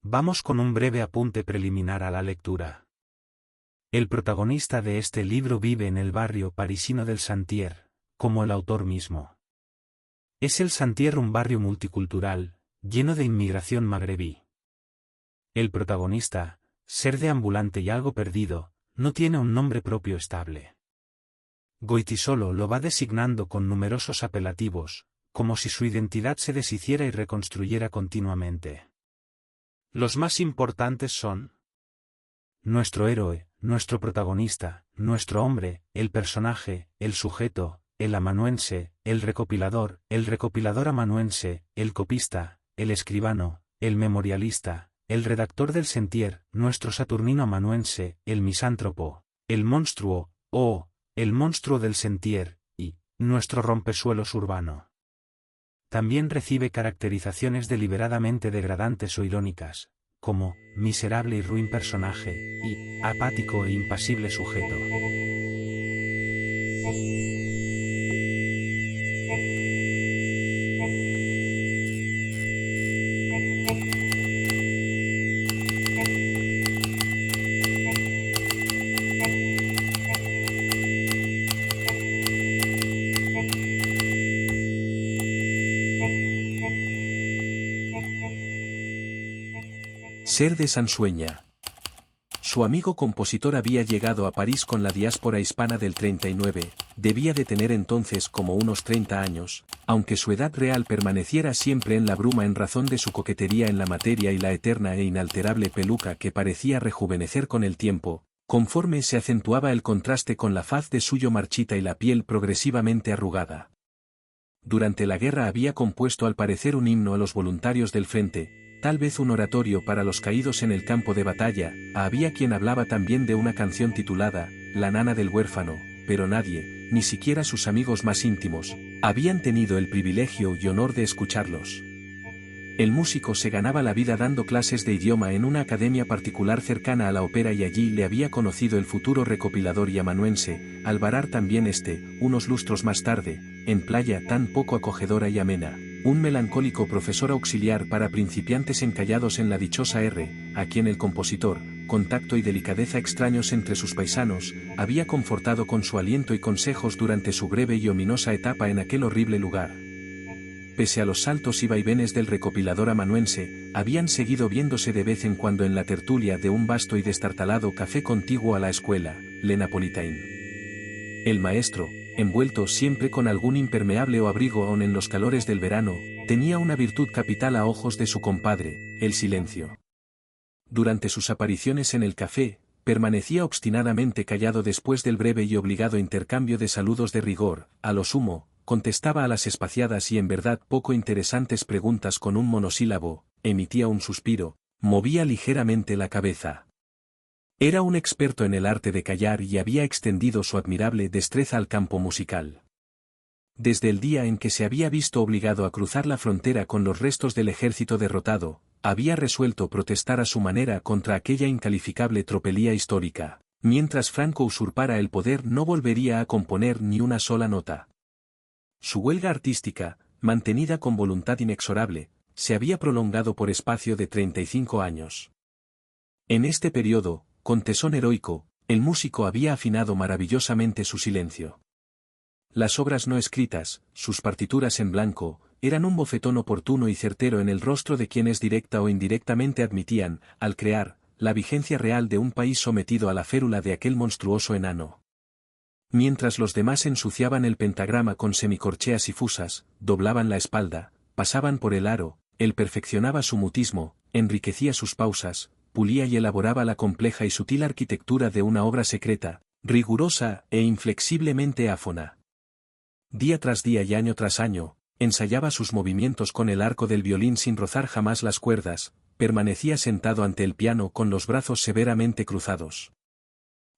Vamos con un breve apunte preliminar a la lectura. El protagonista de este libro vive en el barrio parisino del Santier, como el autor mismo. Es el Santier un barrio multicultural, lleno de inmigración magrebí. El protagonista, ser deambulante y algo perdido, no tiene un nombre propio estable. Goytisolo lo va designando con numerosos apelativos, como si su identidad se deshiciera y reconstruyera continuamente. Los más importantes son nuestro héroe, nuestro protagonista, nuestro hombre, el personaje, el sujeto, el amanuense, el recopilador amanuense, el copista, el escribano, el memorialista, el redactor del Sentier, nuestro saturnino amanuense, el misántropo, el monstruo, el monstruo del Sentier, y nuestro rompesuelos urbano. También recibe caracterizaciones deliberadamente degradantes o irónicas, como miserable y ruin personaje, y apático e impasible sujeto. Ser de Sansueña. Su amigo compositor había llegado a París con la diáspora hispana del 39, debía de tener entonces como unos 30 años, aunque su edad real permaneciera siempre en la bruma en razón de su coquetería en la materia y la eterna e inalterable peluca que parecía rejuvenecer con el tiempo, conforme se acentuaba el contraste con la faz de suyo marchita y la piel progresivamente arrugada. Durante la guerra había compuesto al parecer un himno a los voluntarios del frente, tal vez un oratorio para los caídos en el campo de batalla, había quien hablaba también de una canción titulada, La nana del huérfano, pero nadie, ni siquiera sus amigos más íntimos, habían tenido el privilegio y honor de escucharlos. El músico se ganaba la vida dando clases de idioma en una academia particular cercana a la ópera y allí le había conocido el futuro recopilador y amanuense, al varar también unos lustros más tarde, en Playa tan poco acogedora y amena. Un melancólico profesor auxiliar para principiantes encallados en la dichosa R, a quien el compositor, con tacto y delicadeza extraños entre sus paisanos, había confortado con su aliento y consejos durante su breve y ominosa etapa en aquel horrible lugar. Pese a los saltos y vaivenes del recopilador amanuense, habían seguido viéndose de vez en cuando en la tertulia de un vasto y destartalado café contiguo a la escuela, Le Napolitain. El maestro, envuelto siempre con algún impermeable o abrigo aun en los calores del verano, tenía una virtud capital a ojos de su compadre, el silencio. Durante sus apariciones en el café, permanecía obstinadamente callado después del breve y obligado intercambio de saludos de rigor, a lo sumo, contestaba a las espaciadas y en verdad poco interesantes preguntas con un monosílabo, emitía un suspiro, movía ligeramente la cabeza. Era un experto en el arte de callar y había extendido su admirable destreza al campo musical. Desde el día en que se había visto obligado a cruzar la frontera con los restos del ejército derrotado, había resuelto protestar a su manera contra aquella incalificable tropelía histórica. Mientras Franco usurpara el poder no volvería a componer ni una sola nota. Su huelga artística, mantenida con voluntad inexorable, se había prolongado por espacio de 35 años. En este periodo, con tesón heroico, el músico había afinado maravillosamente su silencio. Las obras no escritas, sus partituras en blanco, eran un bofetón oportuno y certero en el rostro de quienes directa o indirectamente admitían, al crear, la vigencia real de un país sometido a la férula de aquel monstruoso enano. Mientras los demás ensuciaban el pentagrama con semicorcheas y fusas, doblaban la espalda, pasaban por el aro, él perfeccionaba su mutismo, enriquecía sus pausas, pulía y elaboraba la compleja y sutil arquitectura de una obra secreta, rigurosa e inflexiblemente áfona. Día tras día y año tras año, ensayaba sus movimientos con el arco del violín sin rozar jamás las cuerdas, permanecía sentado ante el piano con los brazos severamente cruzados.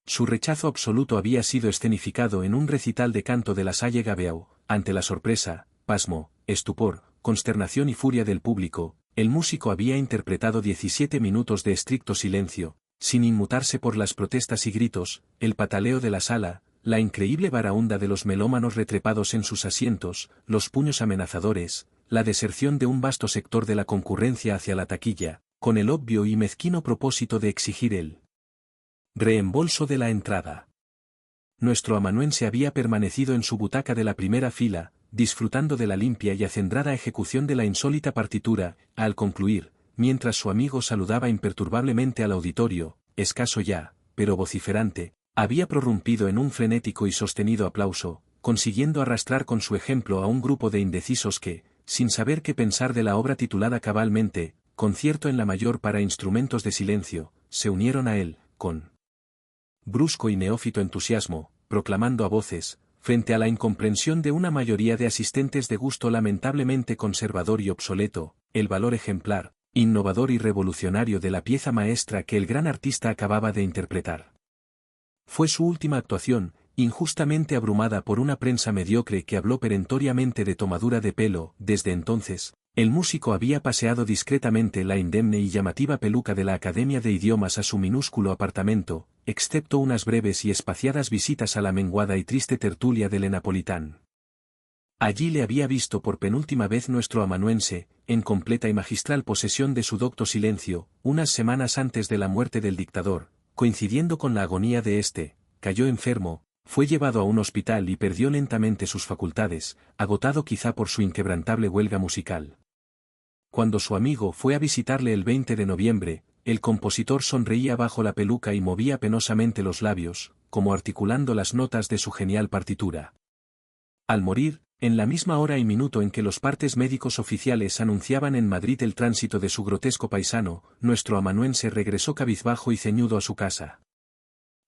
Su rechazo absoluto había sido escenificado en un recital de canto de la Salle Gabeau, ante la sorpresa, pasmo, estupor, consternación y furia del público, el músico había interpretado 17 minutos de estricto silencio, sin inmutarse por las protestas y gritos, el pataleo de la sala, la increíble baraúnda de los melómanos retrepados en sus asientos, los puños amenazadores, la deserción de un vasto sector de la concurrencia hacia la taquilla, con el obvio y mezquino propósito de exigir el reembolso de la entrada. Nuestro amanuense había permanecido en su butaca de la primera fila, disfrutando de la limpia y acendrada ejecución de la insólita partitura, al concluir, mientras su amigo saludaba imperturbablemente al auditorio, escaso ya, pero vociferante, había prorrumpido en un frenético y sostenido aplauso, consiguiendo arrastrar con su ejemplo a un grupo de indecisos que, sin saber qué pensar de la obra titulada cabalmente, Concierto en la mayor para instrumentos de silencio, se unieron a él, con brusco y neófito entusiasmo, proclamando a voces, frente a la incomprensión de una mayoría de asistentes de gusto lamentablemente conservador y obsoleto, el valor ejemplar, innovador y revolucionario de la pieza maestra que el gran artista acababa de interpretar. Fue su última actuación, injustamente abrumada por una prensa mediocre que habló perentoriamente de tomadura de pelo. Desde entonces, el músico había paseado discretamente la indemne y llamativa peluca de la Academia de Idiomas a su minúsculo apartamento, excepto unas breves y espaciadas visitas a la menguada y triste tertulia del Napolitán. Allí le había visto por penúltima vez nuestro amanuense, en completa y magistral posesión de su docto silencio, unas semanas antes de la muerte del dictador, coincidiendo con la agonía de éste, cayó enfermo, fue llevado a un hospital y perdió lentamente sus facultades, agotado quizá por su inquebrantable huelga musical. Cuando su amigo fue a visitarle el 20 de noviembre, el compositor sonreía bajo la peluca y movía penosamente los labios, como articulando las notas de su genial partitura. Al morir, en la misma hora y minuto en que los partes médicos oficiales anunciaban en Madrid el tránsito de su grotesco paisano, nuestro amanuense regresó cabizbajo y ceñudo a su casa.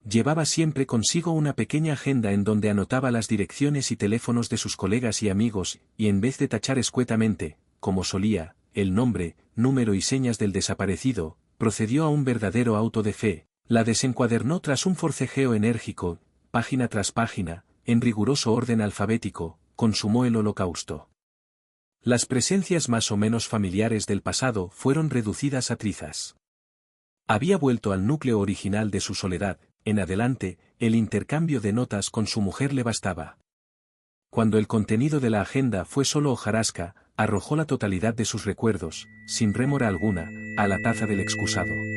Llevaba siempre consigo una pequeña agenda en donde anotaba las direcciones y teléfonos de sus colegas y amigos, y en vez de tachar escuetamente, como solía, el nombre, número y señas del desaparecido, procedió a un verdadero auto de fe, la desencuadernó tras un forcejeo enérgico, página tras página, en riguroso orden alfabético, consumó el holocausto. Las presencias más o menos familiares del pasado fueron reducidas a trizas. Había vuelto al núcleo original de su soledad. En adelante, el intercambio de notas con su mujer le bastaba. Cuando el contenido de la agenda fue solo hojarasca, arrojó la totalidad de sus recuerdos, sin rémora alguna, a la taza del excusado.